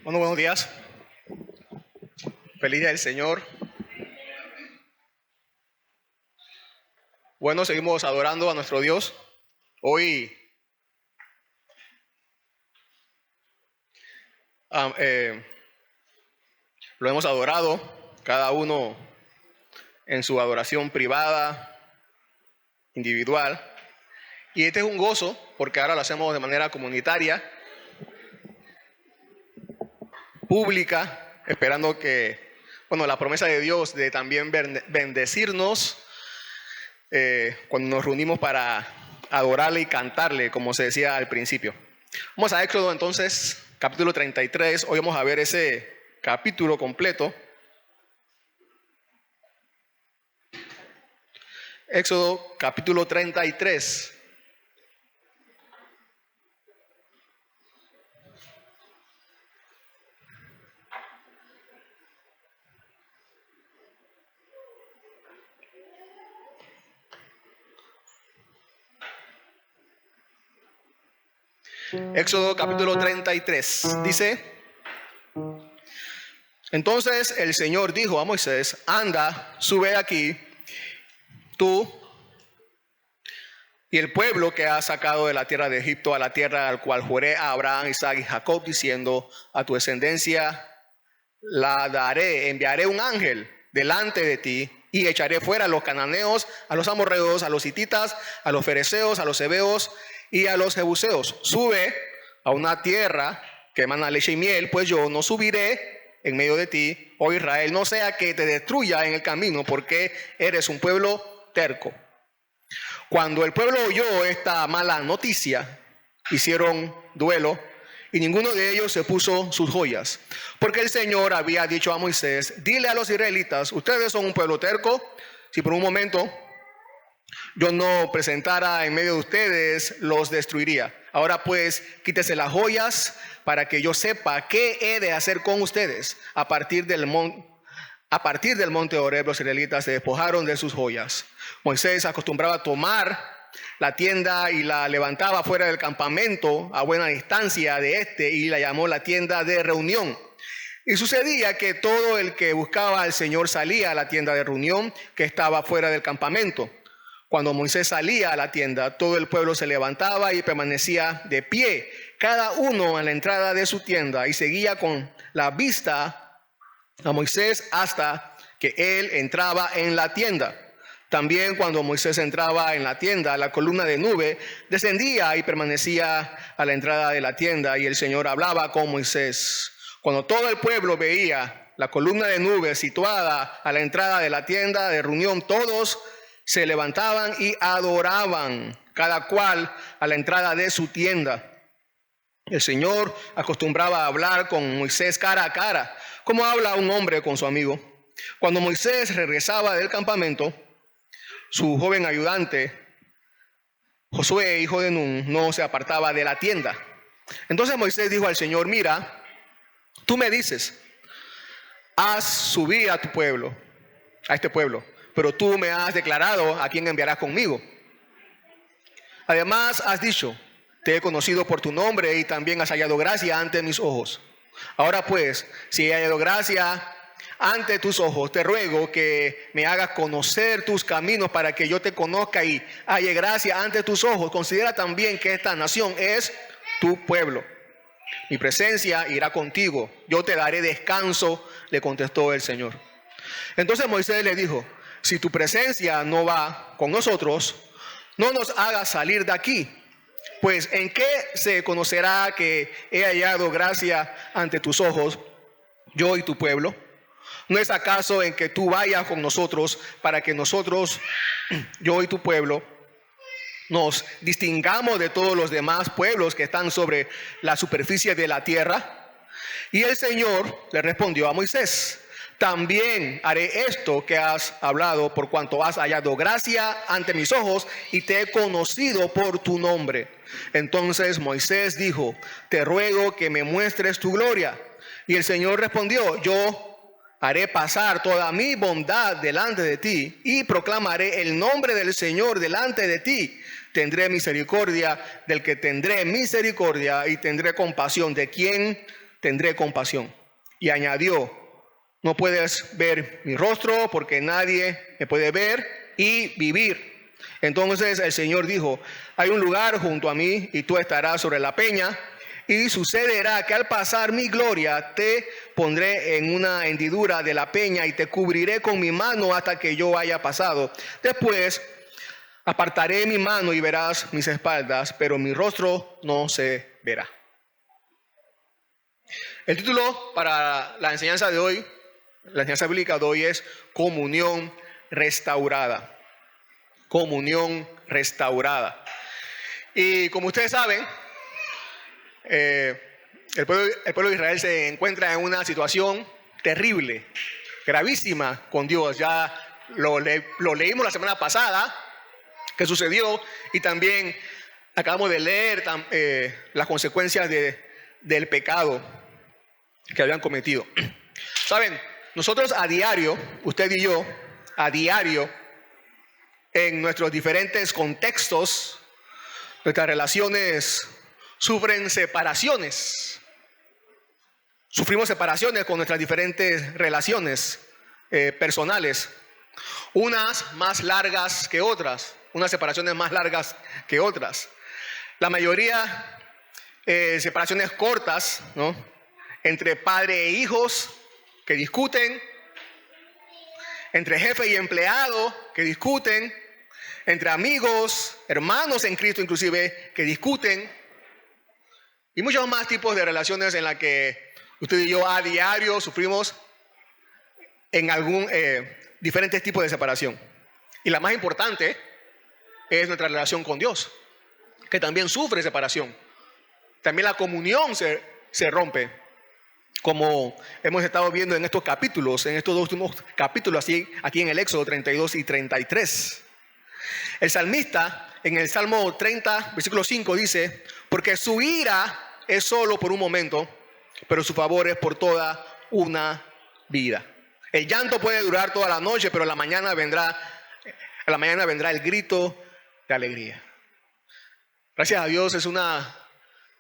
Bueno, buenos días. Feliz día del Señor. Bueno, seguimos adorando a nuestro Dios. Hoy lo hemos adorado, cada uno en su adoración privada, individual. Y este es un gozo, porque ahora lo hacemos de manera comunitaria, pública, esperando que, la promesa de Dios de también bendecirnos cuando nos reunimos para adorarle y cantarle, como se decía al principio. Vamos a Éxodo entonces, capítulo 33. Hoy vamos a ver ese capítulo completo. Éxodo capítulo 33. Éxodo capítulo 33 dice: Entonces el Señor dijo a Moisés: anda, sube aquí, tú y el pueblo que has sacado de la tierra de Egipto, a la tierra al cual juré a Abraham, Isaac y Jacob, diciendo: a tu descendencia la daré, enviaré un ángel delante de ti, y echaré fuera a los cananeos, a los amorreos, a los hititas, a los fereceos, a los heveos y a los jebuseos. Sube a una tierra que emana leche y miel, pues yo no subiré en medio de ti, oh Israel, no sea que te destruya en el camino, porque eres un pueblo terco. Cuando el pueblo oyó esta mala noticia, hicieron duelo, y ninguno de ellos se puso sus joyas, porque el Señor había dicho a Moisés: dile a los israelitas, ustedes son un pueblo terco. Si por un momento yo no presentara en medio de ustedes, los destruiría. Ahora pues, quítese las joyas para que yo sepa qué he de hacer con ustedes. A partir del monte Horeb, los israelitas se despojaron de sus joyas. Moisés acostumbraba a tomar la tienda y la levantaba fuera del campamento a buena distancia de este, y la llamó la tienda de reunión. Y sucedía que todo el que buscaba al Señor salía a la tienda de reunión que estaba fuera del campamento. Cuando Moisés salía a la tienda, todo el pueblo se levantaba y permanecía de pie, cada uno en la entrada de su tienda, y seguía con la vista a Moisés hasta que él entraba en la tienda. También cuando Moisés entraba en la tienda, la columna de nube descendía y permanecía a la entrada de la tienda, y el Señor hablaba con Moisés. Cuando todo el pueblo veía la columna de nube situada a la entrada de la tienda de reunión, todos se levantaban y adoraban, cada cual a la entrada de su tienda. El Señor acostumbraba a hablar con Moisés cara a cara, como habla un hombre con su amigo. Cuando Moisés regresaba del campamento, su joven ayudante, Josué, hijo de Nun, no se apartaba de la tienda. Entonces Moisés dijo al Señor: mira, tú me dices, haz subir a tu pueblo, a este pueblo, pero tú me has declarado a quién enviarás conmigo. Además has dicho: te he conocido por tu nombre y también has hallado gracia ante mis ojos. Ahora pues, si he hallado gracia ante tus ojos, te ruego que me hagas conocer tus caminos para que yo te conozca y halle gracia ante tus ojos. Considera también que esta nación es tu pueblo. Mi presencia irá contigo, yo te daré descanso, le contestó el Señor. Entonces Moisés le dijo: si tu presencia no va con nosotros, no nos hagas salir de aquí. Pues ¿en qué se conocerá que he hallado gracia ante tus ojos, yo y tu pueblo? ¿No es acaso en que tú vayas con nosotros para que nosotros, yo y tu pueblo, nos distingamos de todos los demás pueblos que están sobre la superficie de la tierra? Y el Señor le respondió a Moisés: también haré esto que has hablado, por cuanto has hallado gracia ante mis ojos y te he conocido por tu nombre. Entonces Moisés dijo: te ruego que me muestres tu gloria. Y el Señor respondió: yo haré pasar toda mi bondad delante de ti y proclamaré el nombre del Señor delante de ti. Tendré misericordia del que tendré misericordia y tendré compasión de quien tendré compasión. Y añadió, no puedes ver mi rostro porque nadie me puede ver y vivir. Entonces el Señor dijo, hay un lugar junto a mí y tú estarás sobre la peña. Y sucederá que al pasar mi gloria te pondré en una hendidura de la peña y te cubriré con mi mano hasta que yo haya pasado. Después apartaré mi mano y verás mis espaldas, pero mi rostro no se verá. El título para la enseñanza de hoy, la enseñanza bíblica de hoy es Comunión Restaurada. Comunión Restaurada. Y como ustedes saben, el pueblo de Israel se encuentra en una situación terrible, gravísima con Dios. Ya lo leímos la semana pasada, que sucedió, y también acabamos de leer las consecuencias del pecado que habían cometido. Saben, nosotros a diario, usted y yo, a diario, en nuestros diferentes contextos, nuestras relaciones sufren separaciones. Sufrimos separaciones con nuestras diferentes relaciones personales. Unas más largas que otras. Unas separaciones más largas que otras. La mayoría separaciones cortas, ¿no? Entre padre e hijos que discuten. Entre jefe y empleado que discuten. Entre amigos, hermanos en Cristo inclusive, que discuten. Y muchos más tipos de relaciones en las que usted y yo a diario sufrimos en diferentes tipos de separación. Y la más importante es nuestra relación con Dios, que también sufre separación. También la comunión se rompe, como hemos estado viendo en estos capítulos, en estos dos últimos capítulos, aquí en el Éxodo 32 y 33. El salmista en el Salmo 30, versículo 5 dice, porque su ira es solo por un momento, pero su favor es por toda una vida. El llanto puede durar toda la noche, pero a la mañana vendrá el grito de alegría. Gracias a Dios es una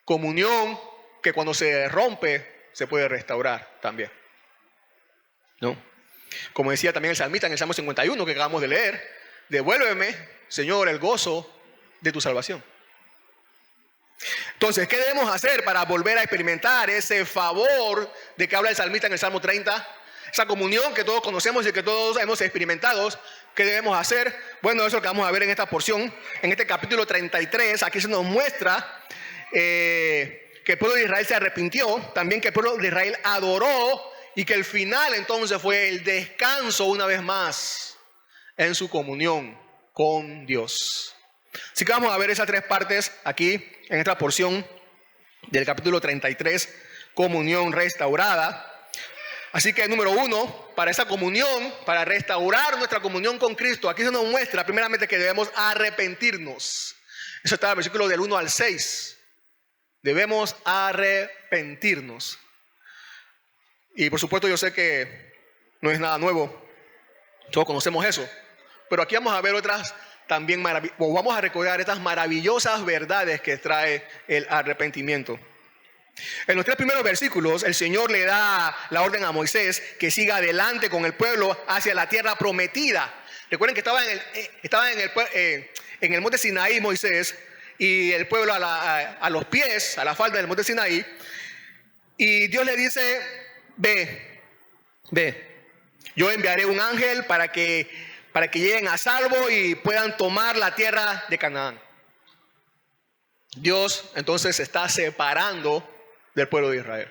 comunión que cuando se rompe se puede restaurar también, ¿no? Como decía también el salmista en el Salmo 51 que acabamos de leer, devuélveme, Señor, el gozo de tu salvación. Entonces, ¿qué debemos hacer para volver a experimentar ese favor de que habla el salmista en el Salmo 30? Esa comunión que todos conocemos y que todos hemos experimentado. ¿Qué debemos hacer? Bueno, eso es lo que vamos a ver en esta porción, en este capítulo 33. Aquí se nos muestra que el pueblo de Israel se arrepintió, también que el pueblo de Israel adoró y que el final entonces fue el descanso una vez más en su comunión con Dios. Así que vamos a ver esas tres partes aquí en esta porción del capítulo 33, comunión restaurada. Así que número 1, para esa comunión, para restaurar nuestra comunión con Cristo, aquí se nos muestra primeramente que debemos arrepentirnos. Eso está en el versículo del 1 al 6. Debemos arrepentirnos. Y por supuesto yo sé que no es nada nuevo, todos conocemos eso, pero aquí vamos a ver otras también vamos a recordar estas maravillosas verdades que trae el arrepentimiento. En los tres primeros versículos, el Señor le da la orden a Moisés que siga adelante con el pueblo hacia la tierra prometida. Recuerden que estaba en el monte Sinaí Moisés y el pueblo a los pies, a la falda del monte Sinaí. Y Dios le dice, ve, yo enviaré un ángel para que lleguen a salvo y puedan tomar la tierra de Canaán. Dios entonces se está separando del pueblo de Israel.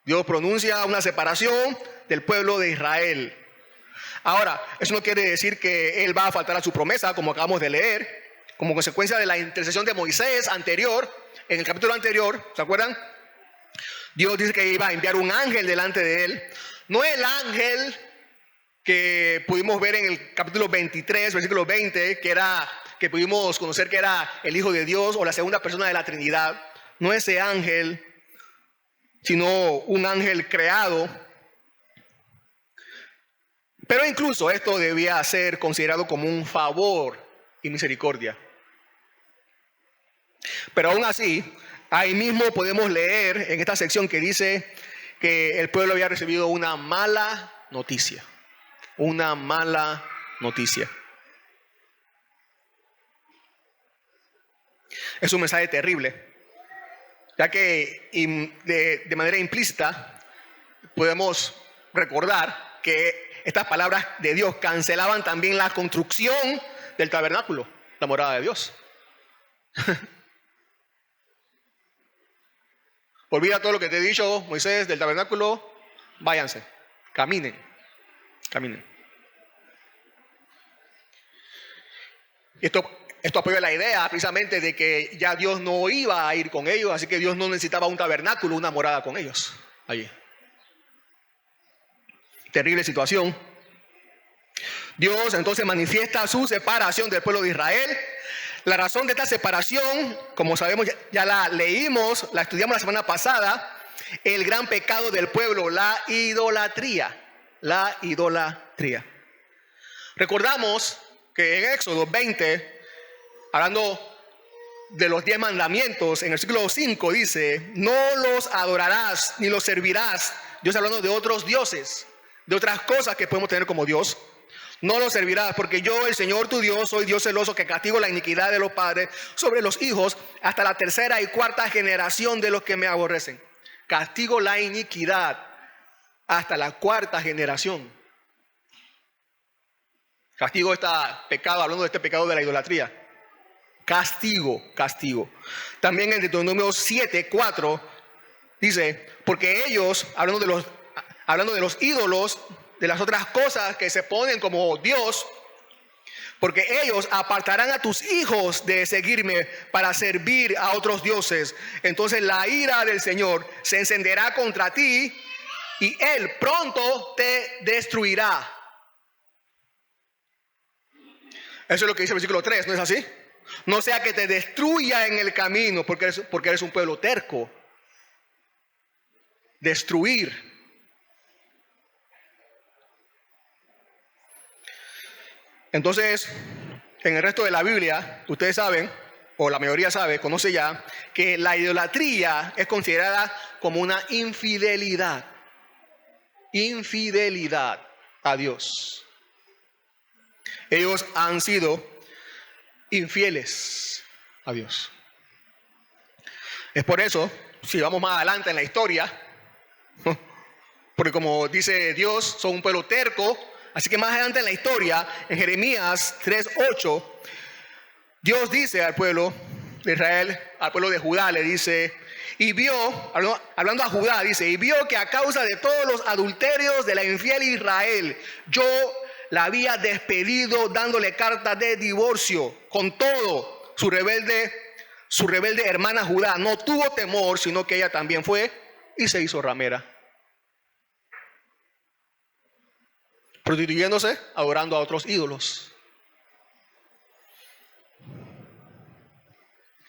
Dios pronuncia una separación del pueblo de Israel. Ahora, eso no quiere decir que Él va a faltar a su promesa, como acabamos de leer, como consecuencia de la intercesión de Moisés anterior, en el capítulo anterior, ¿se acuerdan? Dios dice que iba a enviar un ángel delante de Él. No el ángel que pudimos ver en el capítulo 23, versículo 20, que pudimos conocer que era el Hijo de Dios o la segunda persona de la Trinidad. No ese ángel, sino un ángel creado. Pero incluso esto debía ser considerado como un favor y misericordia. Pero aún así, ahí mismo podemos leer en esta sección que dice que el pueblo había recibido una mala noticia. Una mala noticia. Es un mensaje terrible, ya que de manera implícita podemos recordar que estas palabras de Dios cancelaban también la construcción del tabernáculo, la morada de Dios. Olvida todo lo que te he dicho, Moisés, del tabernáculo, váyanse, caminen. Esto apoya la idea precisamente de que ya Dios no iba a ir con ellos, así que Dios no necesitaba un tabernáculo, una morada con ellos allí. Terrible situación. Dios entonces manifiesta su separación del pueblo de Israel. La razón de esta separación, como sabemos, ya la leímos, la estudiamos la semana pasada, el gran pecado del pueblo, la idolatría. La idolatría. Recordamos que en Éxodo 20, hablando de los 10 mandamientos, en el versículo 5 dice, no los adorarás ni los servirás. Dios hablando de otros dioses, de otras cosas que podemos tener como Dios. No los servirás, porque yo, el Señor tu Dios, soy Dios celoso que castigo la iniquidad de los padres sobre los hijos hasta la tercera y cuarta generación de los que me aborrecen. Castigo la iniquidad hasta la cuarta generación. Castigo este pecado, hablando de este pecado de la idolatría. Castigo. También en Deuteronomio 7:4 dice, porque ellos, hablando de los ídolos, de las otras cosas que se ponen como Dios, porque ellos apartarán a tus hijos de seguirme para servir a otros dioses. Entonces la ira del Señor se encenderá contra ti y Él pronto te destruirá. Eso es lo que dice el versículo 3, ¿no es así? No sea que te destruya en el camino porque eres un pueblo terco. Destruir. Entonces, en el resto de la Biblia, ustedes saben, o la mayoría sabe, conoce ya, que la idolatría es considerada como una infidelidad. Infidelidad a Dios. Ellos han sido infieles a Dios. Es por eso, si vamos más adelante en la historia, porque como dice Dios, son un pueblo terco. Así que más adelante en la historia, en Jeremías 3:8, Dios dice al pueblo de Israel, al pueblo de Judá, le dice, y vio, hablando a Judá, dice, y vio que a causa de todos los adulterios de la infiel Israel, yo la había despedido dándole carta de divorcio. Con todo, su rebelde hermana Judá no tuvo temor, sino que ella también fue y se hizo ramera. Prostituyéndose, adorando a otros ídolos.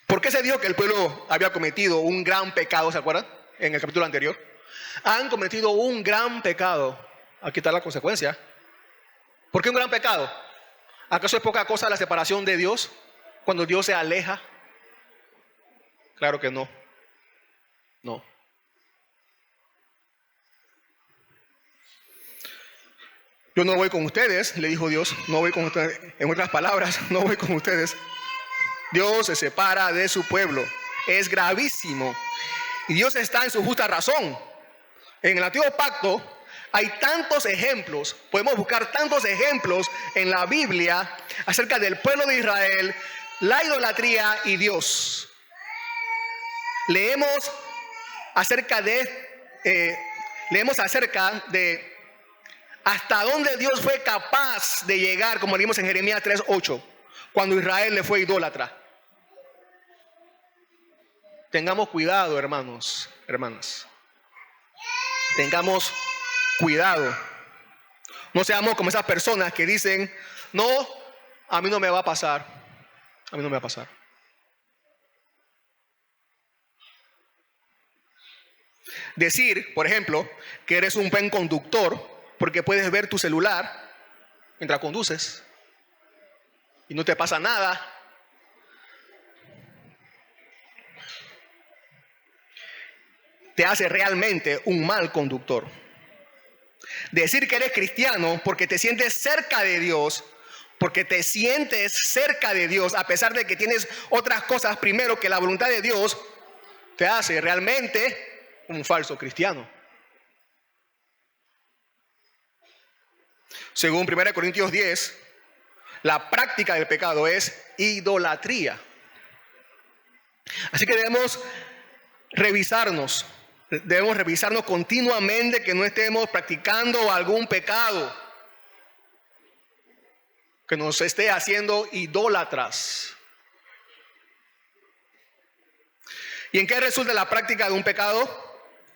¿Por qué se dijo que el pueblo había cometido un gran pecado? ¿Se acuerdan? En el capítulo anterior. Han cometido un gran pecado. Aquí está la consecuencia. ¿Por qué un gran pecado? ¿Acaso es poca cosa la separación de Dios cuando Dios se aleja? Claro que no. No. Yo no voy con ustedes, le dijo Dios, no voy con ustedes. En otras palabras, no voy con ustedes. Dios se separa de su pueblo. Es gravísimo. Y Dios está en su justa razón. En el Antiguo Pacto hay tantos ejemplos, podemos buscar tantos ejemplos en la Biblia acerca del pueblo de Israel, la idolatría y Dios. Leemos acerca de hasta dónde Dios fue capaz de llegar, como leímos en Jeremías 3:8, cuando Israel le fue idólatra. Tengamos cuidado, hermanos, hermanas. Tengamos cuidado. No seamos como esas personas que dicen, no, a mí no me va a pasar. A mí no me va a pasar. Decir, por ejemplo, que eres un buen conductor porque puedes ver tu celular mientras conduces y no te pasa nada. te hace realmente un mal conductor. Decir que eres cristiano porque te sientes cerca de Dios, a pesar de que tienes otras cosas primero que la voluntad de Dios, te hace realmente un falso cristiano. Según 1 Corintios 10, la práctica del pecado es idolatría. Así que debemos revisarnos continuamente que no estemos practicando algún pecado que nos esté haciendo idólatras. ¿Y en qué resulta la práctica de un pecado?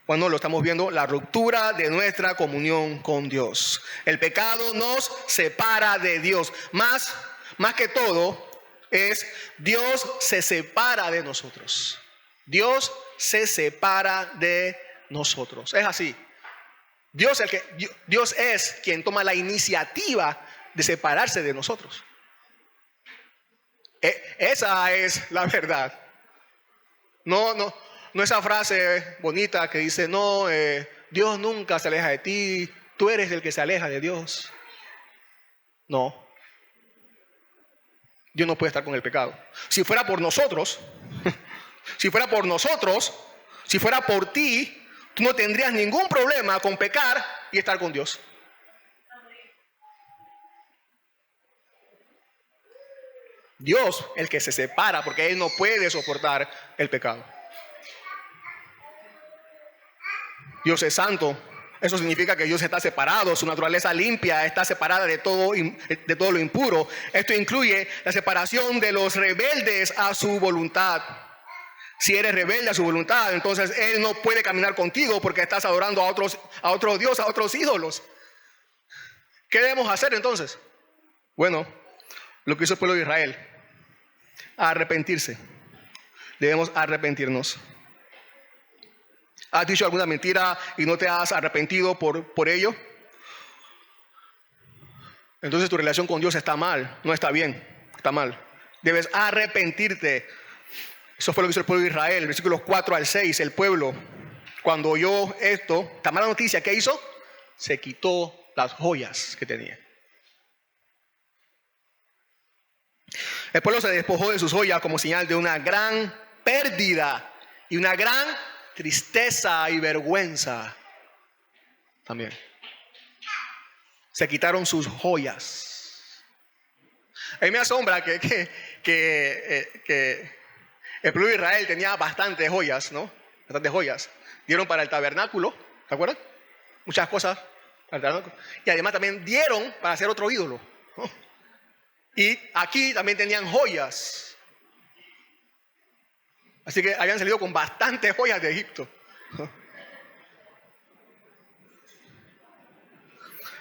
Bueno, lo estamos viendo, la ruptura de nuestra comunión con Dios. El pecado nos separa de Dios. Más que todo, Dios se separa de nosotros. Dios se separa de nosotros. Es así. Dios es quien toma la iniciativa de separarse de nosotros. Esa es la verdad. No esa frase bonita que dice, Dios nunca se aleja de ti, tú eres el que se aleja de Dios. No. Dios no puede estar con el pecado. Si fuera por nosotros, si fuera por ti, tú no tendrías ningún problema con pecar y estar con Dios. Dios, el que se separa, porque Él no puede soportar el pecado. Dios es santo. Eso significa que Dios está separado, su naturaleza limpia, está separada de todo lo impuro. Esto incluye la separación de los rebeldes a su voluntad. Si eres rebelde a su voluntad, entonces Él no puede caminar contigo porque estás adorando a otro Dios, a otros ídolos. ¿Qué debemos hacer entonces? Bueno, lo que hizo el pueblo de Israel, arrepentirse. Debemos arrepentirnos. ¿Has dicho alguna mentira y no te has arrepentido por ello? Entonces tu relación con Dios está mal, no está bien, está mal. Debes arrepentirte. Eso fue lo que hizo el pueblo de Israel, versículos 4 al 6. El pueblo, cuando oyó esta mala noticia, ¿qué hizo? Se quitó las joyas que tenía. El pueblo se despojó de sus joyas como señal de una gran pérdida y una gran tristeza y vergüenza también. Se quitaron sus joyas. A mí me asombra que el pueblo de Israel tenía bastantes joyas, ¿no? Bastantes joyas. Dieron para el tabernáculo, ¿te acuerdas? Muchas cosas para el tabernáculo. Y además también dieron para hacer otro ídolo, ¿no? Y aquí también tenían joyas. Así que habían salido con bastantes joyas de Egipto.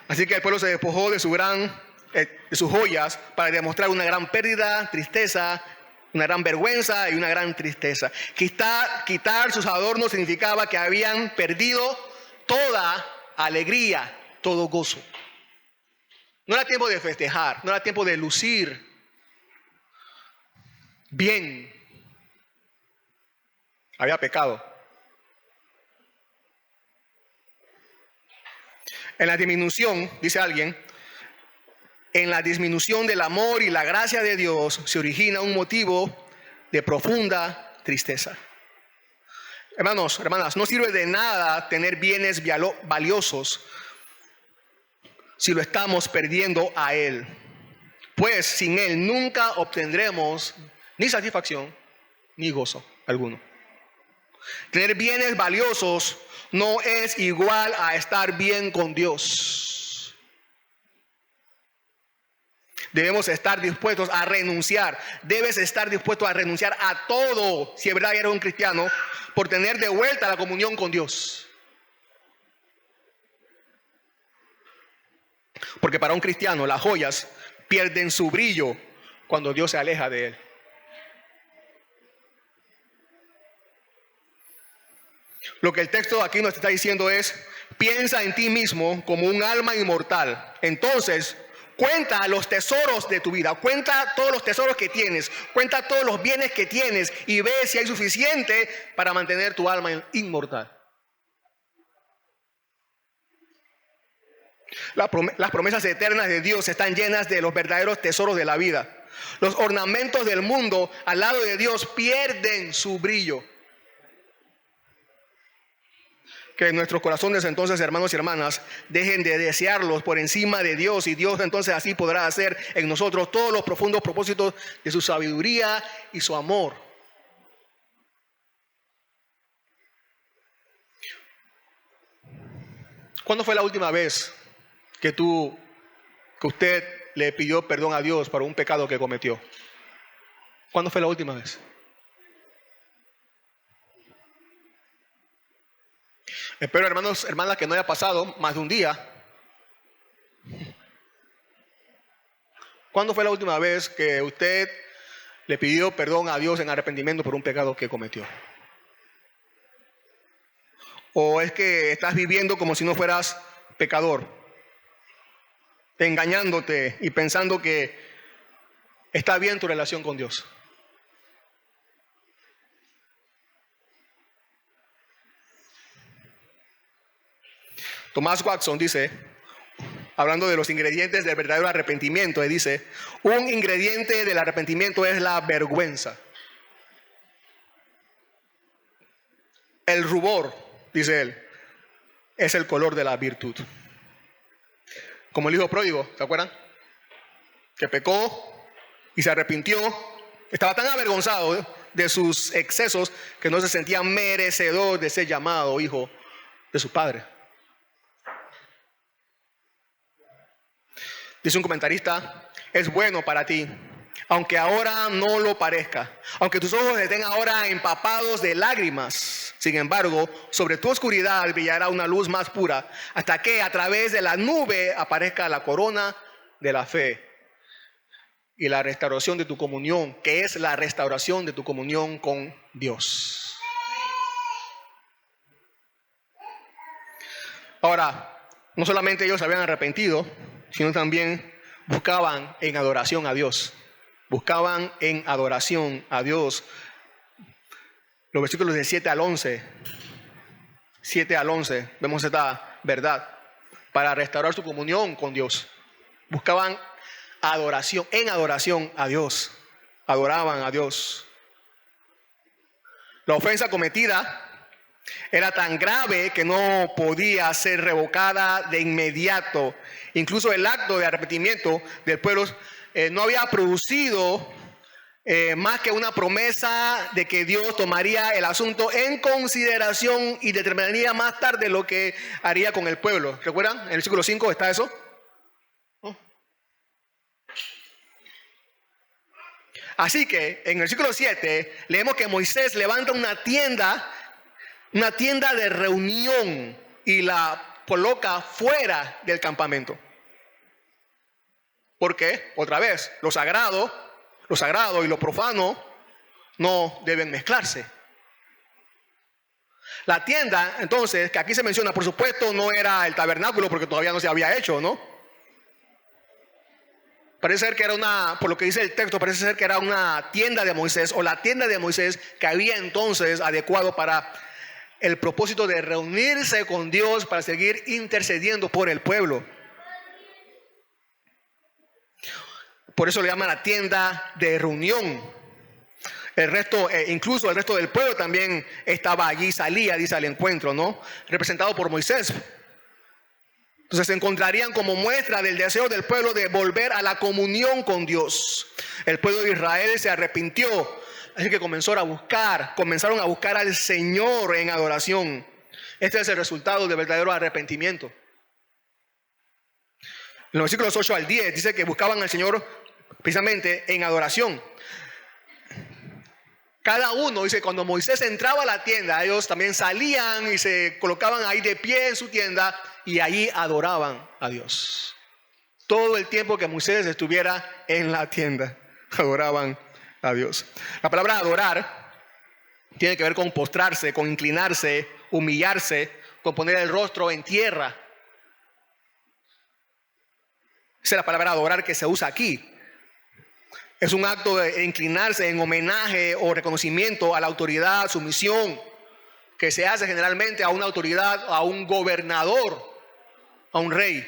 Así que el pueblo se despojó de sus joyas para demostrar una gran pérdida, tristeza, una gran vergüenza y una gran tristeza. Quitar sus adornos significaba que habían perdido toda alegría, todo gozo. No era tiempo de festejar, no era tiempo de lucir bien. Había pecado. En la disminución, dice alguien, en la disminución del amor y la gracia de Dios se origina un motivo de profunda tristeza. Hermanos, hermanas, no sirve de nada tener bienes valiosos si lo estamos perdiendo a Él. Pues sin Él nunca obtendremos ni satisfacción ni gozo alguno. Tener bienes valiosos no es igual a estar bien con Dios. Debemos estar dispuestos a renunciar. Debes estar dispuesto a renunciar a todo, si de verdad eres un cristiano, por tener de vuelta la comunión con Dios. Porque para un cristiano las joyas pierden su brillo cuando Dios se aleja de él. Lo que el texto aquí nos está diciendo es: piensa en ti mismo como un alma inmortal. Entonces, cuenta los tesoros de tu vida, cuenta todos los tesoros que tienes, cuenta todos los bienes que tienes y ve si hay suficiente para mantener tu alma inmortal. Las promesas eternas de Dios están llenas de los verdaderos tesoros de la vida. Los ornamentos del mundo al lado de Dios pierden su brillo. Que nuestros corazones entonces, hermanos y hermanas, dejen de desearlos por encima de Dios, y Dios entonces así podrá hacer en nosotros todos los profundos propósitos de su sabiduría y su amor. ¿Cuándo fue la última vez que usted le pidió perdón a Dios por un pecado que cometió? ¿Cuándo fue la última vez? Espero, hermanos, hermanas, que no haya pasado más de un día. ¿Cuándo fue la última vez que usted le pidió perdón a Dios en arrepentimiento por un pecado que cometió? ¿O es que estás viviendo como si no fueras pecador, engañándote y pensando que está bien tu relación con Dios? Thomas Watson dice, hablando de los ingredientes del verdadero arrepentimiento, él dice: un ingrediente del arrepentimiento es la vergüenza. El rubor, dice él, es el color de la virtud. Como el hijo pródigo, ¿se acuerdan? Que pecó y se arrepintió. Estaba tan avergonzado de sus excesos que no se sentía merecedor de ser llamado hijo de su padre. Dice un comentarista: es bueno para ti, aunque ahora no lo parezca, aunque tus ojos estén ahora empapados de lágrimas. Sin embargo, sobre tu oscuridad brillará una luz más pura, hasta que a través de la nube aparezca la corona de la fe y la restauración de tu comunión, que es la restauración de tu comunión con Dios. Ahora, no solamente ellos se habían arrepentido, sino también buscaban en adoración a Dios. Buscaban en adoración a Dios. Los versículos de 7 al 11. 7 al 11, vemos esta verdad. Para restaurar su comunión con Dios. Buscaban adoración, en adoración a Dios. Adoraban a Dios. La ofensa cometida era tan grave que no podía ser revocada de inmediato. Incluso el acto de arrepentimiento del pueblo no había producido más que una promesa de que Dios tomaría el asunto en consideración y determinaría más tarde lo que haría con el pueblo. ¿Recuerdan? En el versículo 5 está eso. ¿No? Así que en el versículo 7 leemos que Moisés levanta una tienda de reunión y la coloca fuera del campamento. ¿Por qué? Otra vez, lo sagrado y lo profano no deben mezclarse. La tienda, entonces, que aquí se menciona, por supuesto, no era el tabernáculo porque todavía no se había hecho, ¿no? Parece ser que era por lo que dice el texto, parece ser que era una tienda de Moisés, o la tienda de Moisés que había entonces adecuado para el propósito de reunirse con Dios para seguir intercediendo por el pueblo. Por eso le llaman la tienda de reunión. El resto, incluso el resto del pueblo también estaba allí, salía, dice, al encuentro, ¿no? Representado por Moisés. Entonces se encontrarían como muestra del deseo del pueblo de volver a la comunión con Dios. El pueblo de Israel se arrepintió. Así que comenzaron a buscar al Señor en adoración. Este es el resultado del verdadero arrepentimiento. En los versículos 8 al 10 dice que buscaban al Señor precisamente en adoración. Cada uno, dice, cuando Moisés entraba a la tienda, ellos también salían y se colocaban ahí de pie en su tienda y allí adoraban a Dios. Todo el tiempo que Moisés estuviera en la tienda, adoraban a Dios. La palabra adorar tiene que ver con postrarse, con inclinarse, humillarse, con poner el rostro en tierra. Esa es la palabra adorar que se usa aquí. Es un acto de inclinarse en homenaje o reconocimiento a la autoridad, sumisión, que se hace generalmente a una autoridad, a un gobernador, a un rey.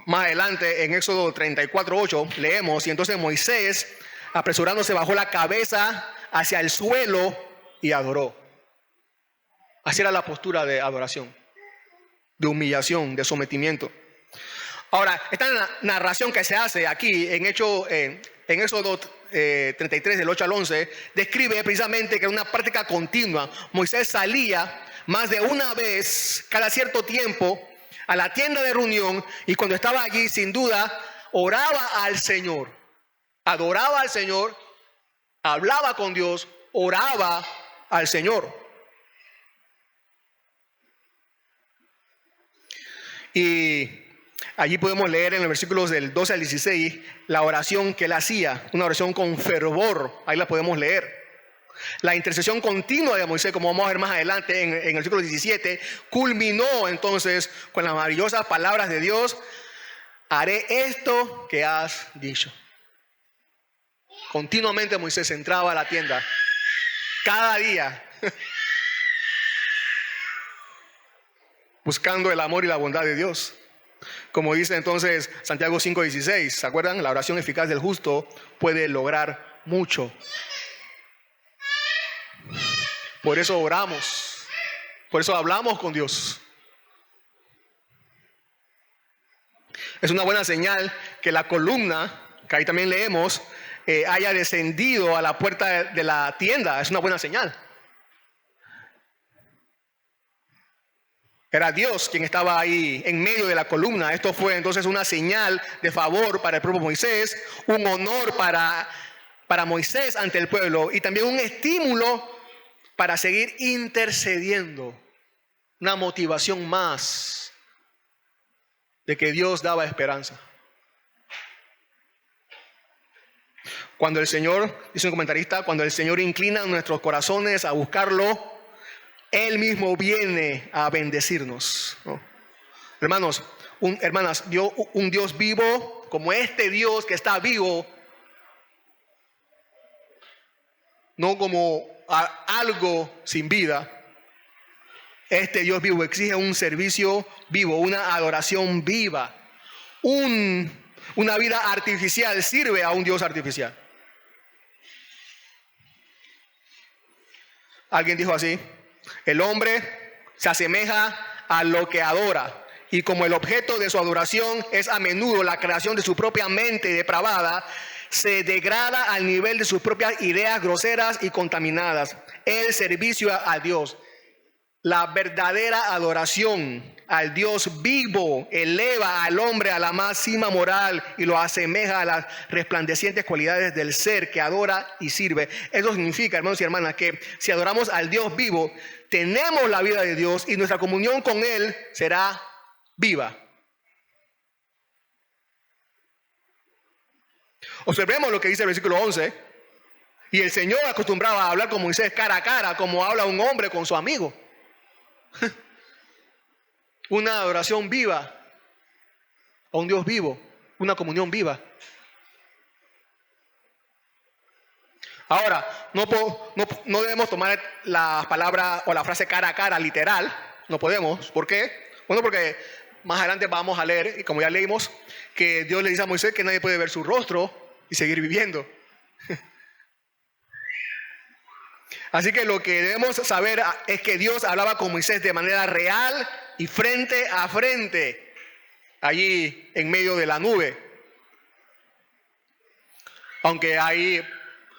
Más adelante, en Éxodo 34:8, leemos: y entonces Moisés, apresurándose, bajó la cabeza hacia el suelo y adoró. Así era la postura de adoración, de humillación, de sometimiento. Ahora, esta narración que se hace aquí en Éxodo 33, del 8 al 11, describe precisamente que era una práctica continua. Moisés salía más de una vez cada cierto tiempo a la tienda de reunión, y cuando estaba allí, sin duda, oraba al Señor, adoraba al Señor, hablaba con Dios, oraba al Señor. Y allí podemos leer en los versículos del 12 al 16 la oración que él hacía, una oración con fervor. Ahí la podemos leer. La intercesión continua de Moisés, como vamos a ver más adelante en el versículo 17, culminó entonces con las maravillosas palabras de Dios: haré esto que has dicho. Continuamente Moisés entraba a la tienda, cada día, buscando el amor y la bondad de Dios. Como dice entonces Santiago 5:16, ¿se acuerdan? La oración eficaz del justo puede lograr mucho. Por eso oramos, por eso hablamos con Dios. Es una buena señal que la columna, que ahí también leemos, haya descendido a la puerta de la tienda. Es una buena señal. Era Dios quien estaba ahí en medio de la columna. Esto fue entonces una señal de favor para el propio Moisés, un honor para Moisés ante el pueblo, y también un estímulo para seguir intercediendo. Una motivación más de que Dios daba esperanza. Cuando el Señor, dice un comentarista, cuando el Señor inclina nuestros corazones a buscarlo, Él mismo viene a bendecirnos, ¿no? Hermanos, hermanas, un Dios vivo, como este Dios que está vivo, no como algo sin vida. Este Dios vivo exige un servicio vivo, una adoración viva. Una vida artificial sirve a un Dios artificial. Alguien dijo así: el hombre se asemeja a lo que adora, y como el objeto de su adoración es a menudo la creación de su propia mente depravada, se degrada al nivel de sus propias ideas groseras y contaminadas. El servicio a Dios, la verdadera adoración al Dios vivo, eleva al hombre a la máxima moral y lo asemeja a las resplandecientes cualidades del ser que adora y sirve. Eso significa, hermanos y hermanas, que si adoramos al Dios vivo, tenemos la vida de Dios y nuestra comunión con Él será viva. Observemos lo que dice el versículo 11. Y el Señor acostumbraba a hablar con Moisés cara a cara, como habla un hombre con su amigo. Una adoración viva a un Dios vivo, una comunión viva. Ahora, no debemos tomar la palabra o la frase cara a cara literal. No podemos. ¿Por qué? Bueno, porque más adelante vamos a leer, y como ya leímos, que Dios le dice a Moisés que nadie puede ver su rostro y seguir viviendo. Así que lo que debemos saber es que Dios hablaba con Moisés de manera real y frente a frente, allí en medio de la nube. Aunque ahí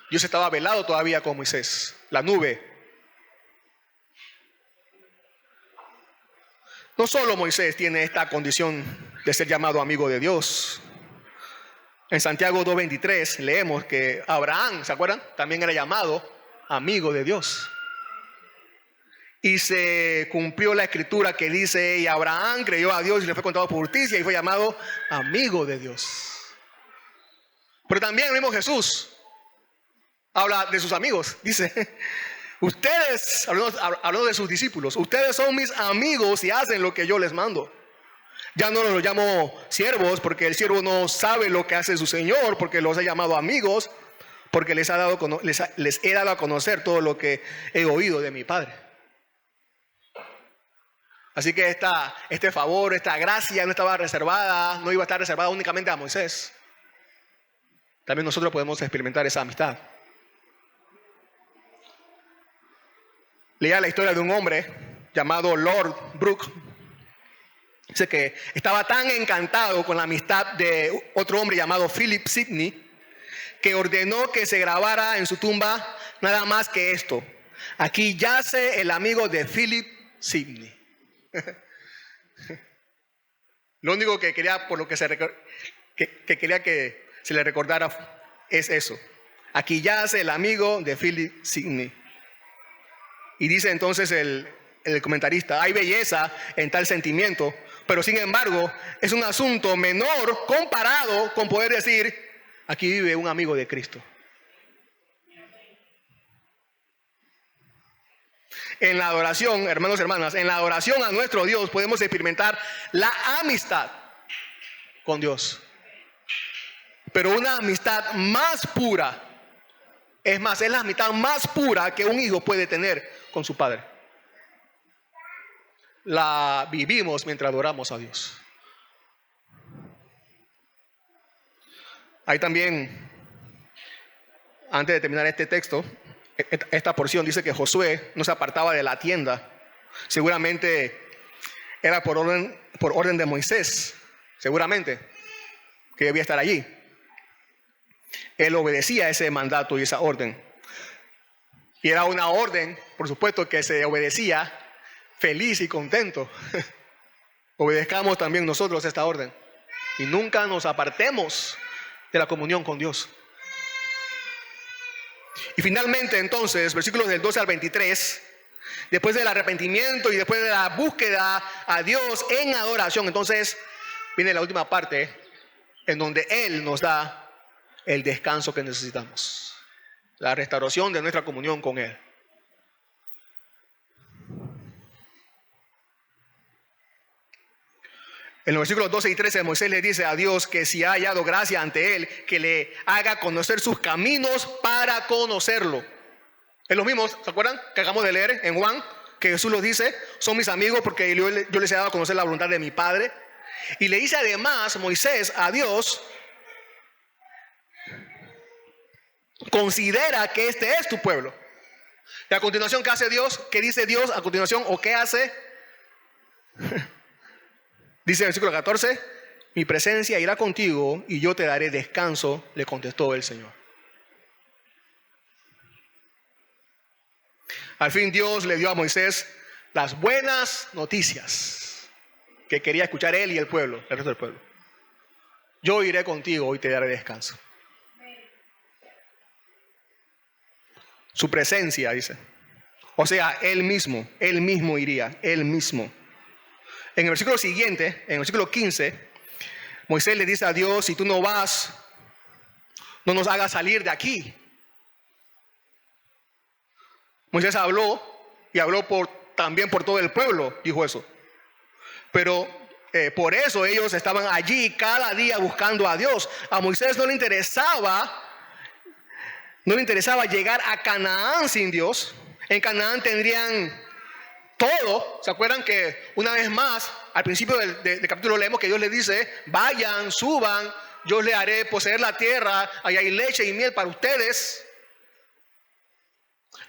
Dios estaba velado todavía con Moisés, la nube. No solo Moisés tiene esta condición de ser llamado amigo de Dios. En Santiago 2:23 leemos que Abraham, ¿se acuerdan? También era llamado amigo de Dios. Y se cumplió la escritura que dice: y Abraham creyó a Dios y le fue contado por justicia y fue llamado amigo de Dios. Pero también el mismo Jesús habla de sus amigos. Dice: ustedes, hablando de sus discípulos, ustedes son mis amigos y hacen lo que yo les mando. Ya no los llamo siervos, porque el siervo no sabe lo que hace su Señor, porque los he llamado amigos, porque les he dado a conocer todo lo que he oído de mi Padre. Así que este favor, esta gracia no estaba reservada, no iba a estar reservada únicamente a Moisés. También nosotros podemos experimentar esa amistad. Leía la historia de un hombre llamado Lord Brooke. Dice que estaba tan encantado con la amistad de otro hombre llamado Philip Sidney que ordenó que se grabara en su tumba nada más que esto: aquí yace el amigo de Philip Sidney. Lo único que quería, por lo que quería que se le recordara es eso: aquí yace el amigo de Philip Sidney. Y dice entonces el comentarista: hay belleza en tal sentimiento, pero sin embargo es un asunto menor comparado con poder decir: aquí vive un amigo de Cristo. En la adoración, hermanos y hermanas, en la adoración a nuestro Dios podemos experimentar la amistad con Dios. Pero una amistad más pura, es más, es la amistad más pura que un hijo puede tener con su padre. La vivimos mientras adoramos a Dios. Hay también, antes de terminar este texto, esta porción dice que Josué no se apartaba de la tienda. Seguramente era por orden de Moisés, seguramente, que debía estar allí. Él obedecía ese mandato y esa orden. Y era una orden, por supuesto, que se obedecía feliz y contento. Obedezcamos también nosotros esta orden y nunca nos apartemos de la comunión con Dios. Y finalmente entonces, versículos del 12 al 23, después del arrepentimiento y después de la búsqueda a Dios en adoración, entonces viene la última parte en donde Él nos da el descanso que necesitamos, la restauración de nuestra comunión con Él. En los versículos 12 y 13 Moisés le dice a Dios que si ha hallado gracia ante Él, que le haga conocer sus caminos para conocerlo. Es lo mismo, ¿se acuerdan? Que acabamos de leer en Juan, que Jesús los dice: son mis amigos porque yo les he dado a conocer la voluntad de mi Padre. Y le dice además Moisés a Dios: considera que este es tu pueblo. Y a continuación, ¿qué hace Dios? ¿Qué dice Dios a continuación? ¿O qué hace? Dice el versículo 14: mi presencia irá contigo y yo te daré descanso, le contestó el Señor. Al fin Dios le dio a Moisés las buenas noticias que quería escuchar él y el pueblo, el resto del pueblo. Yo iré contigo y te daré descanso. Su presencia, dice. O sea, él mismo iría, él mismo. En el versículo siguiente, en el versículo 15, Moisés le dice a Dios: si tú no vas, no nos hagas salir de aquí. Moisés habló y habló también por todo el pueblo, dijo eso. Pero por eso ellos estaban allí cada día buscando a Dios. A Moisés no le interesaba llegar a Canaán sin Dios. En Canaán tendrían todo. ¿Se acuerdan que una vez más al principio del capítulo leemos que Dios les dice: vayan, suban, yo les haré poseer la tierra, allá hay leche y miel para ustedes?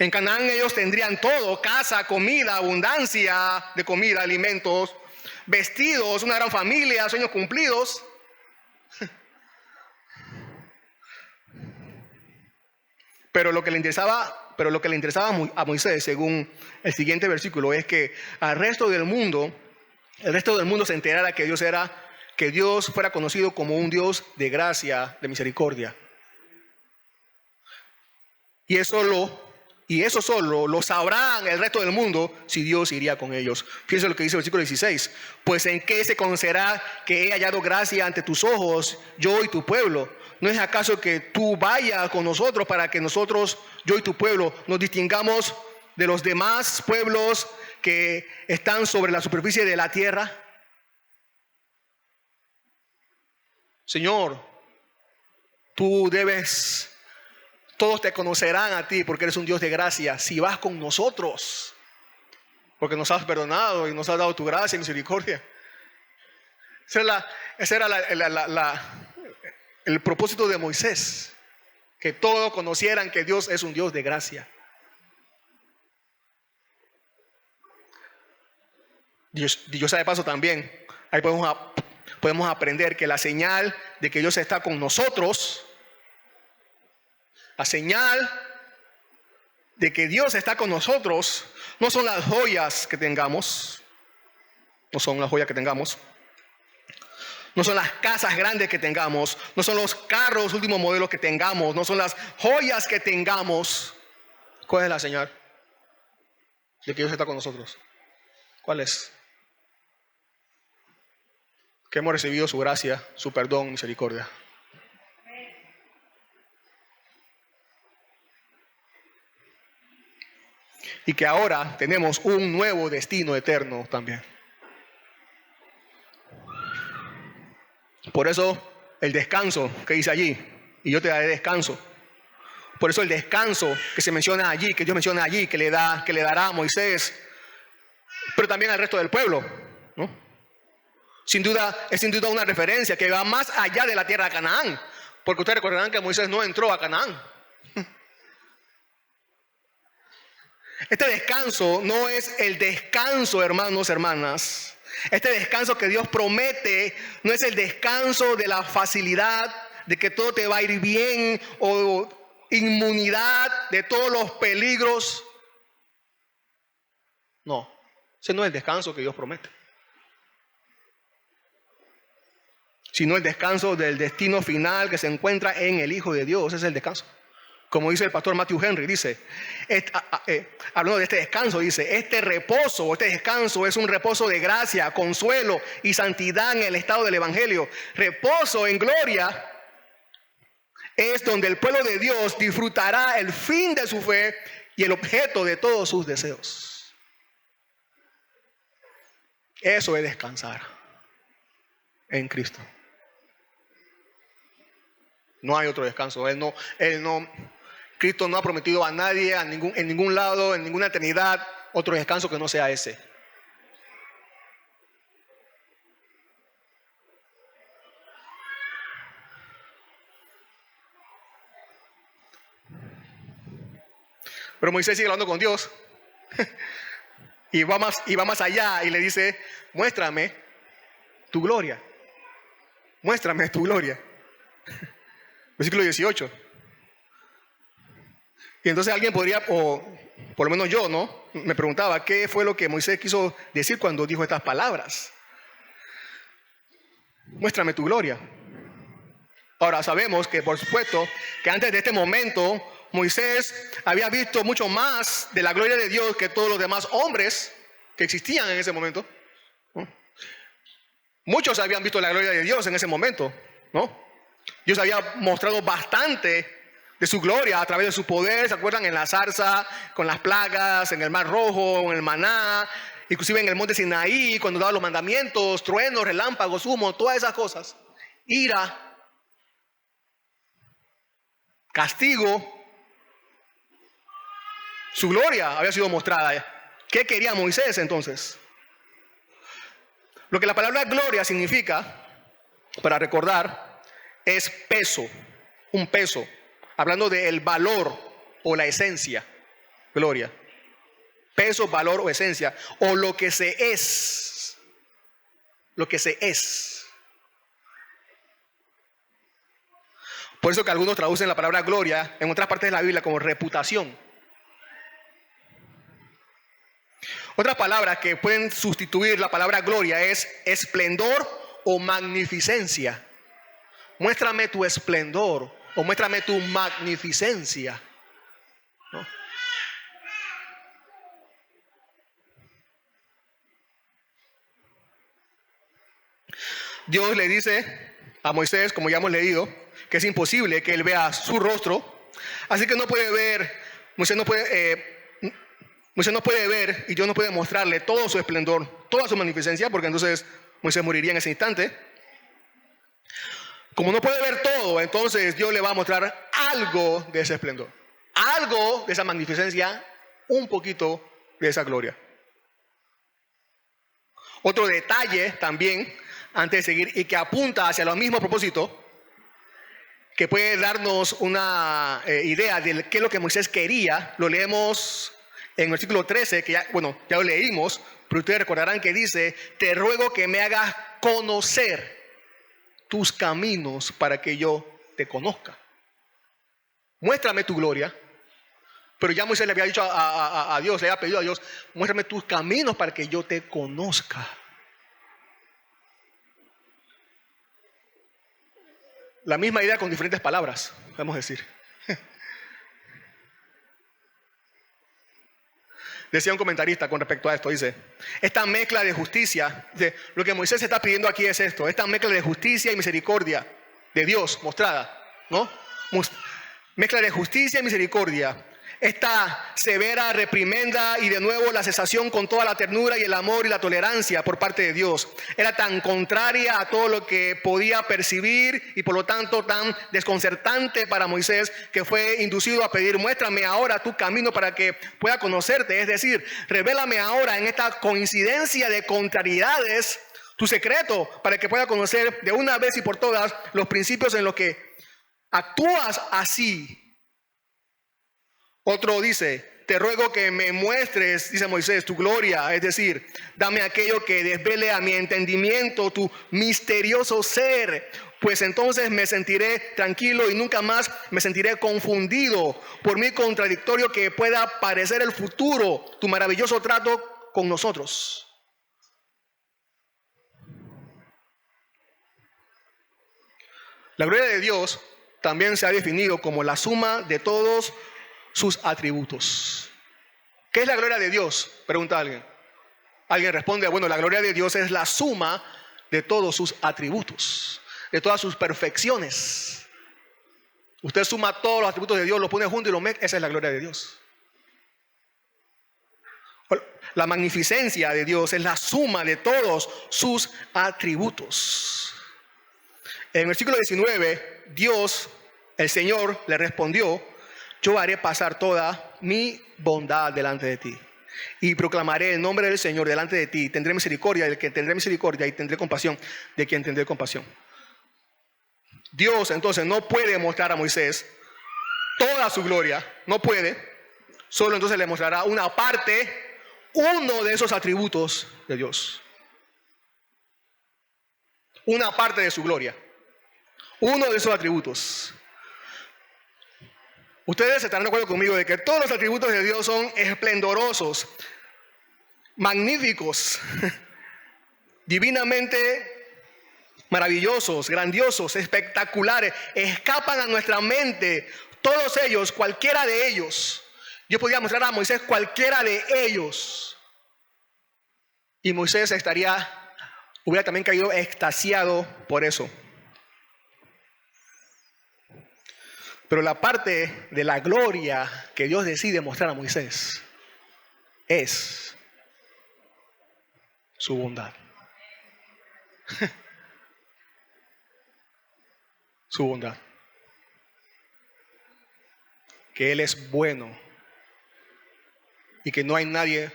En Canaán ellos tendrían todo: casa, comida, abundancia de comida, alimentos, vestidos, una gran familia, sueños cumplidos. Pero lo que le interesaba a Moisés, según el siguiente versículo, es que el resto del mundo se enterara que Dios fuera conocido como un Dios de gracia, de misericordia. Y eso solo lo sabrán el resto del mundo si Dios iría con ellos. Fíjense lo que dice el versículo 16: pues en qué se conocerá que he hallado gracia ante tus ojos, yo y tu pueblo. ¿No es acaso que tú vayas con nosotros para que nosotros, yo y tu pueblo, nos distingamos de los demás pueblos que están sobre la superficie de la tierra? Señor, todos te conocerán a ti porque eres un Dios de gracia si vas con nosotros. porque nos has perdonado y nos has dado tu gracia y misericordia. Ese era el propósito de Moisés, que todos conocieran que Dios es un Dios de gracia. Dios sabe de paso también, ahí podemos aprender que la señal de que Dios está con nosotros, la señal de que Dios está con nosotros, no son las joyas que tengamos, no son las joyas que tengamos, no son las casas grandes que tengamos, no son los carros últimos modelos que tengamos, no son las joyas que tengamos. ¿Cuál es la señal de que Dios está con nosotros? ¿Cuál es? Que hemos recibido su gracia, su perdón, misericordia. Y que ahora tenemos un nuevo destino eterno también. Por eso el descanso que dice allí, y yo te daré descanso. Por eso el descanso que se menciona allí, que Dios menciona allí, que le dará a Moisés, pero también al resto del pueblo, ¿no? Sin duda una referencia que va más allá de la tierra de Canaán, porque ustedes recordarán que Moisés no entró a Canaán. Este descanso no es el descanso, hermanos, hermanas. Este descanso que Dios promete no es el descanso de la facilidad, de que todo te va a ir bien, o inmunidad de todos los peligros. No, ese no es el descanso que Dios promete, sino el descanso del destino final que se encuentra en el Hijo de Dios. Ese es el descanso. Como dice el pastor Matthew Henry, dice, hablando de este descanso, dice, este reposo, este descanso es un reposo de gracia, consuelo y santidad en el estado del Evangelio. Reposo en gloria es donde el pueblo de Dios disfrutará el fin de su fe y el objeto de todos sus deseos. Eso es descansar en Cristo. No hay otro descanso. Cristo no ha prometido a nadie, en ningún lado, en ninguna eternidad, otro descanso que no sea ese. Pero Moisés sigue hablando con Dios y va más allá y le dice, muéstrame tu gloria. Muéstrame tu gloria. Versículo 18. Y entonces alguien podría, o por lo menos yo, ¿no? Me preguntaba, ¿qué fue lo que Moisés quiso decir cuando dijo estas palabras? Muéstrame tu gloria. Ahora sabemos que, por supuesto, que antes de este momento, Moisés había visto mucho más de la gloria de Dios que todos los demás hombres que existían en ese momento, ¿no? Muchos habían visto la gloria de Dios en ese momento, ¿no? Dios había mostrado bastante de su gloria a través de su poder. ¿Se acuerdan? En la zarza, con las plagas, en el mar rojo, en el maná, inclusive en el monte Sinaí, cuando daba los mandamientos, truenos, relámpagos, humo, todas esas cosas. Ira, castigo. Su gloria había sido mostrada. ¿Qué quería Moisés entonces? Lo que la palabra gloria significa, para recordar, es peso, un peso. Hablando del valor o la esencia, gloria. Peso, valor o esencia, o lo que se es. Lo que se es. Por eso que algunos traducen la palabra gloria en otras partes de la Biblia como reputación. Otras palabras que pueden sustituir la palabra gloria es esplendor o magnificencia. Muéstrame tu esplendor o muéstrame tu magnificencia, ¿no? Dios le dice a Moisés, como ya hemos leído, que es imposible que él vea su rostro. Así que no puede ver, Moisés no puede ver y Dios no puede mostrarle todo su esplendor, toda su magnificencia, porque entonces Moisés moriría en ese instante. Como no puede ver todo, entonces Dios le va a mostrar algo de ese esplendor, algo de esa magnificencia, un poquito de esa gloria. Otro detalle también, antes de seguir, y que apunta hacia el mismo propósito, que puede darnos una idea de qué es lo que Moisés quería, lo leemos en el versículo 13, que ya lo leímos, pero ustedes recordarán que dice: te ruego que me hagas conocer tus caminos para que yo te conozca. Muéstrame tu gloria. Pero ya Moisés le había dicho a Dios, le había pedido a Dios: muéstrame tus caminos para que yo te conozca. La misma idea con diferentes palabras, podemos decir. Decía un comentarista con respecto a esto, dice: esta mezcla de justicia, lo que Moisés está pidiendo aquí es esto, esta mezcla de justicia y misericordia de Dios mostrada, ¿no? Mezcla de justicia y misericordia. Esta severa reprimenda y de nuevo la cesación con toda la ternura y el amor y la tolerancia por parte de Dios era tan contraria a todo lo que podía percibir y por lo tanto tan desconcertante para Moisés, que fue inducido a pedir: muéstrame ahora tu camino para que pueda conocerte. Es decir, revélame ahora en esta coincidencia de contrariedades tu secreto para que pueda conocer de una vez y por todas los principios en los que actúas así. Otro dice: te ruego que me muestres, dice Moisés, tu gloria, es decir, dame aquello que desvele a mi entendimiento tu misterioso ser, pues entonces me sentiré tranquilo y nunca más me sentiré confundido por mi contradictorio que pueda parecer el futuro, tu maravilloso trato con nosotros. La gloria de Dios también se ha definido como la suma de todos sus atributos. ¿Qué es la gloria de Dios?, pregunta alguien. Alguien responde: bueno, la gloria de Dios es la suma de todos sus atributos, de todas sus perfecciones. Usted suma todos los atributos de Dios, los pone juntos y los mezcla. Esa es la gloria de Dios. La magnificencia de Dios es la suma de todos sus atributos. En el versículo 19, Dios, el Señor, le respondió: yo haré pasar toda mi bondad delante de ti y proclamaré el nombre del Señor delante de ti. Tendré misericordia del que tendré misericordia y tendré compasión de quien tendré compasión. Dios entonces no puede mostrar a Moisés toda su gloria, no puede. Solo entonces le mostrará una parte, uno de esos atributos de Dios. Una parte de su gloria, uno de esos atributos. Ustedes estarán de acuerdo conmigo de que todos los atributos de Dios son esplendorosos, magníficos, divinamente maravillosos, grandiosos, espectaculares, escapan a nuestra mente. Todos ellos, cualquiera de ellos. Yo podía mostrar a Moisés cualquiera de ellos y Moisés hubiera también caído extasiado por eso. Pero la parte de la gloria que Dios decide mostrar a Moisés es su bondad. Su bondad. Que Él es bueno y que no hay nadie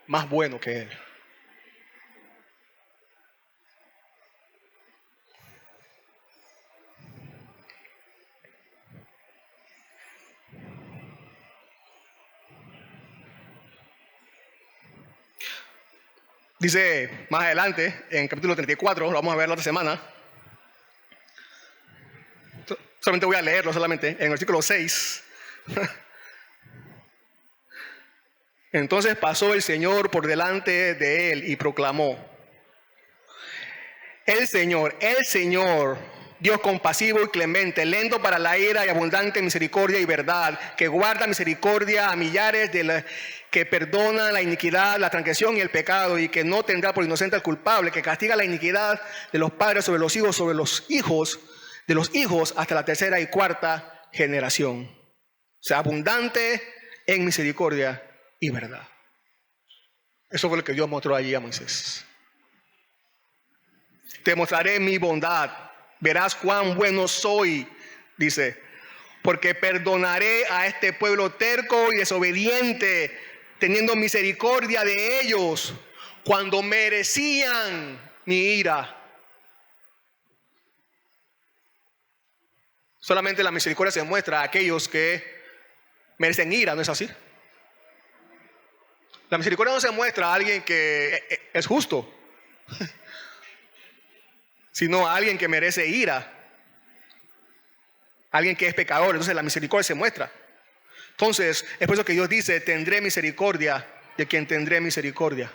más bueno que Él. Dice más adelante, en capítulo 34, lo vamos a ver la otra semana. Solamente voy a leerlo solamente, en el versículo 6. Entonces pasó el Señor por delante de él y proclamó: el Señor, Dios compasivo y clemente, lento para la ira y abundante en misericordia y verdad, que guarda misericordia a millares que perdona la iniquidad, la transgresión y el pecado, y que no tendrá por inocente al culpable, que castiga la iniquidad de los padres sobre los hijos de los hijos hasta la tercera y cuarta generación. O sea, abundante en misericordia y verdad. Eso fue lo que Dios mostró allí a Moisés. Te mostraré mi bondad, verás cuán bueno soy, dice, porque perdonaré a este pueblo terco y desobediente, teniendo misericordia de ellos, cuando merecían mi ira. Solamente la misericordia se muestra a aquellos que merecen ira, ¿no es así? La misericordia no se muestra a alguien que es justo, sino a alguien que merece ira, alguien que es pecador. Entonces la misericordia se muestra. Entonces es por eso que Dios dice: tendré misericordia de quien tendré misericordia.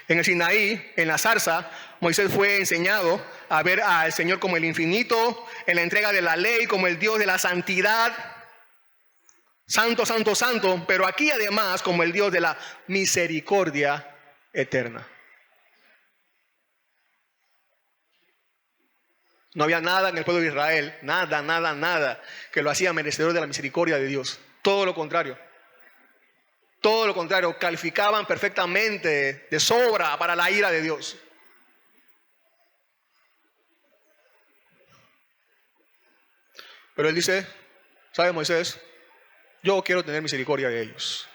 En el Sinaí, en la zarza, Moisés fue enseñado a ver al Señor como el infinito, en la entrega de la ley, como el Dios de la santidad, santo, santo, santo, pero aquí además como el Dios de la misericordia eterna. No había nada en el pueblo de Israel, nada que lo hacía merecedor de la misericordia de Dios. Todo lo contrario. Todo lo contrario, calificaban perfectamente de sobra para la ira de Dios. Pero él dice: ¿sabe, Moisés? Yo quiero tener misericordia de ellos.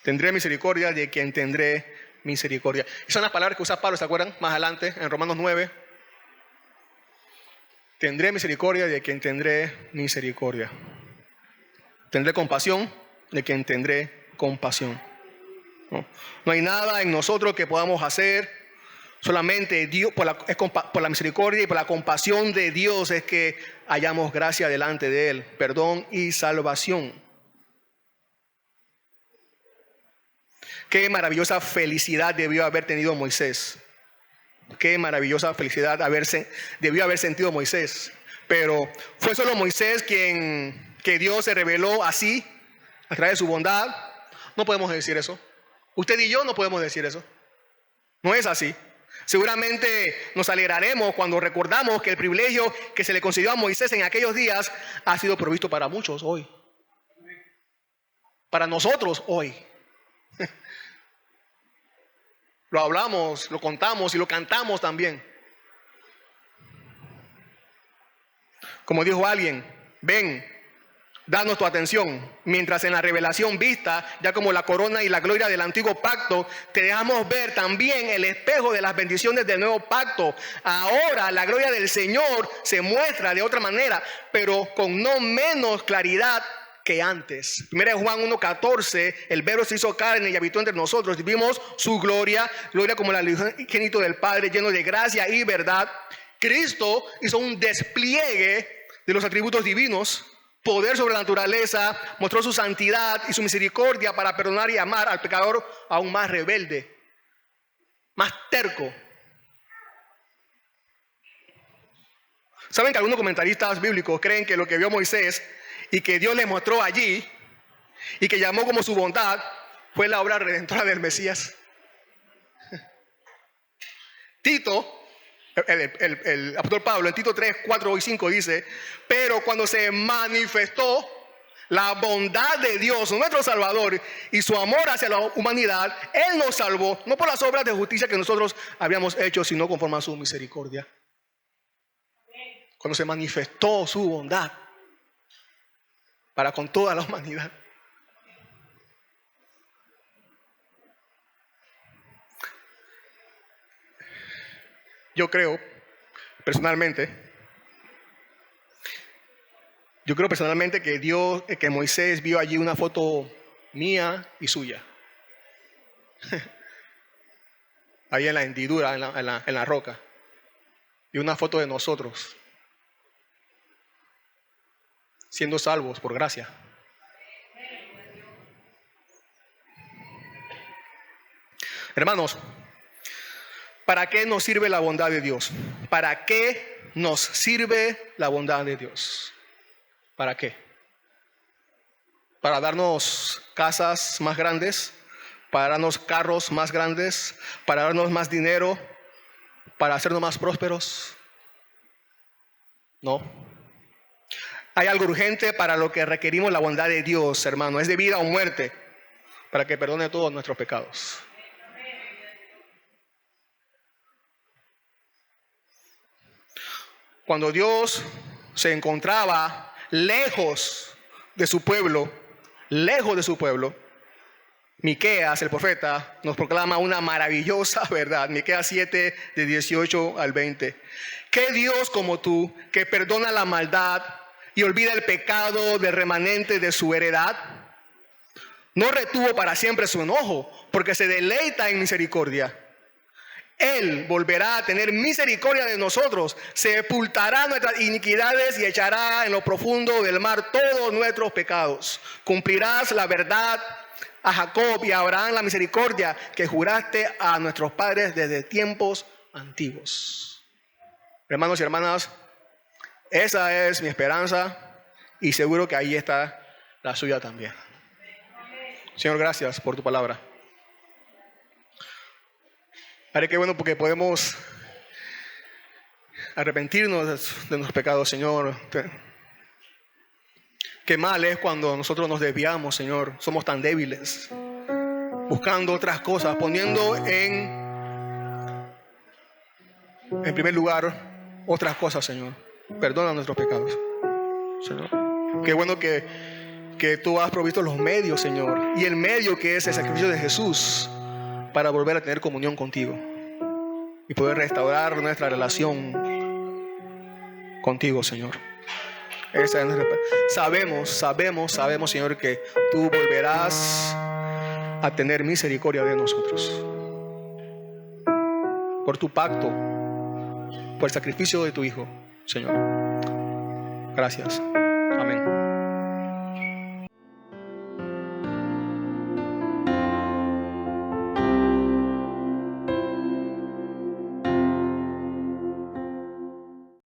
Tendré misericordia de quien tendré misericordia. Esas son las palabras que usa Pablo, ¿se acuerdan? Más adelante, en Romanos 9. Tendré misericordia de quien tendré misericordia. Tendré compasión de quien tendré compasión. No hay nada en nosotros que podamos hacer. Solamente Dios, por la misericordia y por la compasión de Dios es que hallamos gracia delante de Él, perdón y salvación. Qué maravillosa felicidad debió haber tenido Moisés. Qué maravillosa felicidad debió haber sentido Moisés. Pero fue solo Moisés que Dios se reveló así, a través de su bondad. No podemos decir eso. Usted y yo no podemos decir eso. No es así. Seguramente nos alegraremos cuando recordamos que el privilegio que se le concedió a Moisés en aquellos días ha sido provisto para muchos hoy. Para nosotros hoy. Lo hablamos, lo contamos y lo cantamos también. Como dijo alguien: ven, danos tu atención, mientras en la revelación vista, ya como la corona y la gloria del antiguo pacto, te dejamos ver también el espejo de las bendiciones del nuevo pacto. Ahora la gloria del Señor se muestra de otra manera, pero con no menos claridad que antes. Primera de Juan 1:14, el Verbo se hizo carne y habitó entre nosotros. Vimos su gloria como el unigénito del Padre, lleno de gracia y verdad. Cristo hizo un despliegue de los atributos divinos, poder sobre la naturaleza, mostró su santidad y su misericordia para perdonar y amar al pecador aún más rebelde, más terco. ¿Saben que algunos comentaristas bíblicos creen que lo que vio Moisés y que Dios le mostró allí y que llamó como su bondad fue la obra redentora del Mesías? Tito, el apóstol Pablo, en Tito 3, 4 y 5 dice: pero cuando se manifestó la bondad de Dios, nuestro Salvador, y su amor hacia la humanidad, Él nos salvó, no por las obras de justicia que nosotros habíamos hecho, sino conforme a su misericordia. Cuando se manifestó su bondad para con toda la humanidad. Yo creo personalmente que Moisés vio allí una foto mía y suya. Ahí en la hendidura, en la roca. Y una foto de nosotros siendo salvos por gracia. Hermanos, ¿para qué nos sirve la bondad de Dios? ¿Para qué nos sirve la bondad de Dios? ¿Para qué? ¿Para darnos casas más grandes? ¿Para darnos carros más grandes? ¿Para darnos más dinero? ¿Para hacernos más prósperos? No. Hay algo urgente para lo que requerimos la bondad de Dios, hermano. Es de vida o muerte, para que perdone todos nuestros pecados. Cuando Dios se encontraba lejos de su pueblo, Miqueas, el profeta, nos proclama una maravillosa verdad. Miqueas 7, de 18 al 20. ¿Qué Dios como tú, que perdona la maldad y olvida el pecado del remanente de su heredad? No retuvo para siempre su enojo, porque se deleita en misericordia. Él volverá a tener misericordia de nosotros, sepultará nuestras iniquidades y echará en lo profundo del mar todos nuestros pecados. Cumplirás la verdad a Jacob y a Abraham la misericordia que juraste a nuestros padres desde tiempos antiguos. Hermanos y hermanas, esa es mi esperanza y seguro que ahí está la suya también. Señor, gracias por tu palabra. Padre, qué bueno porque podemos arrepentirnos de nuestros pecados, Señor. Qué mal es cuando nosotros nos desviamos, Señor. Somos tan débiles, buscando otras cosas, poniendo en primer lugar otras cosas, Señor. Perdona nuestros pecados, Señor. Qué bueno que tú has provisto los medios, Señor, y el medio que es el sacrificio de Jesús para volver a tener comunión contigo y poder restaurar nuestra relación contigo, Señor. Esa es nuestra... Sabemos, Señor, que tú volverás a tener misericordia de nosotros por tu pacto, por el sacrificio de tu Hijo, Señor. Gracias. Amén.